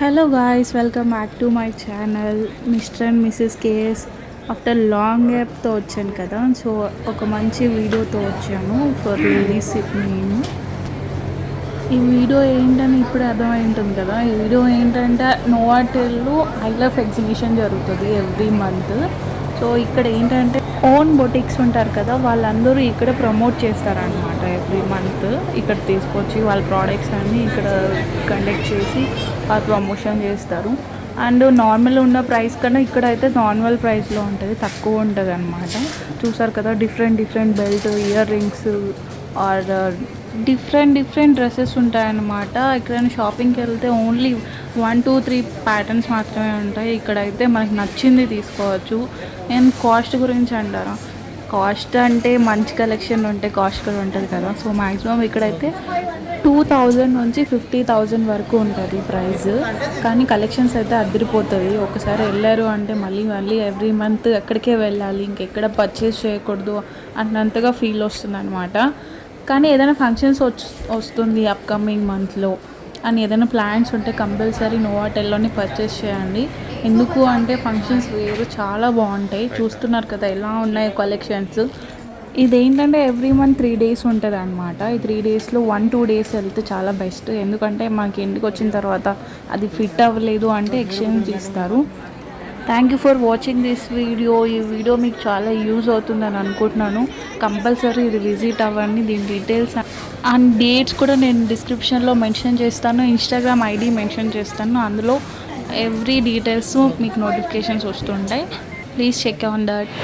Hello guys, welcome back to my channel Mr&MrsKS. After long గ్యాప్తో వచ్చాను కదా, so ఒక మంచి వీడియోతో వచ్చాను ఫర్ లేడీస్. నేను ఈ వీడియో ఏంటని ఇప్పుడు అర్థమై ఉంటుంది కదా. ఈ వీడియో ఏంటంటే నోవాటెల్లో ఐ లవ్ ఎగ్జిబిషన్ జరుగుతుంది ఎవ్రీ మంత్. సో ఇక్కడ ఏంటంటే ఓన్ బొటిక్స్ ఉంటారు కదా, వాళ్ళందరూ ఇక్కడ ప్రమోట్ చేస్తారనమాట. ఎవ్రీ మంత్ ఇక్కడ తీసుకొచ్చి వాళ్ళ ప్రోడక్ట్స్ అన్నీ ఇక్కడ కండక్ట్ చేసి వాళ్ళు ప్రమోషన్ చేస్తారు. అండ్ నార్మల్ ఉన్న ప్రైస్ కన్నా ఇక్కడైతే నార్మల్ ప్రైస్లో ఉంటుంది, తక్కువ ఉంటుంది అనమాట. చూసారు కదా, different belt, earrings are different dresses ఉంటాయన్నమాట. ఎక్కడైనా షాపింగ్కి వెళ్తే ఓన్లీ 1, 2, 3 ప్యాటర్న్స్ మాత్రమే ఉంటాయి. ఇక్కడైతే మనకి నచ్చింది తీసుకోవచ్చు. నేను కాస్ట్ గురించి అంటారా, కాస్ట్ అంటే మంచి కలెక్షన్ ఉంటే కాస్ట్ కూడా ఉంటుంది కదా. సో మ్యాక్సిమం ఇక్కడైతే 2000 నుంచి 50,000 వరకు ఉంటుంది ప్రైస్. కానీ కలెక్షన్స్ అయితే అదిరిపోతుంది. ఒకసారి వెళ్ళారు అంటే మళ్ళీ ఎవ్రీ మంత్ ఎక్కడికే వెళ్ళాలి, ఇంకెక్కడ పర్చేస్ చేయకూడదు అన్నంతగా ఫీల్ వస్తుంది అనమాట. కానీ ఏదైనా ఫంక్షన్స్ వస్తుంది అప్కమింగ్ మంత్లో అని ఏదైనా ప్లాన్స్ ఉంటే కంపల్సరీ నోవాటెల్లోనే పర్చేస్ చేయండి. ఎందుకు అంటే ఫంక్షన్స్ వేరు చాలా బాగుంటాయి. చూస్తున్నారు కదా ఎలా ఉన్నాయి కలెక్షన్స్. ఇదేంటంటే ఎవ్రీ మంత్ 3 days ఉంటుంది అనమాట. ఈ 3 daysలో 1-2 days వెళ్తే చాలా బెస్ట్. ఎందుకంటే మనకి ఇంటికి వచ్చిన తర్వాత అది ఫిట్ అవ్వలేదు అంటే ఎక్స్చేంజ్ ఇస్తారు. Thank you for watching this video. ఈ వీడియో మీకు చాలా యూజ్ అవుతుందని అనుకుంటున్నాను. కంపల్సరీ ఇది విజిట్ అవ్వండి. దీని డీటెయిల్స్ అండ్ డేట్స్ కూడా నేను డిస్క్రిప్షన్లో మెన్షన్ చేస్తాను. ఇన్స్టాగ్రామ్ ఐడి మెన్షన్ చేస్తాను. అందులో ఎవ్రీ డీటెయిల్స్ మీకు నోటిఫికేషన్స్ వస్తుంటాయి. Please check on that.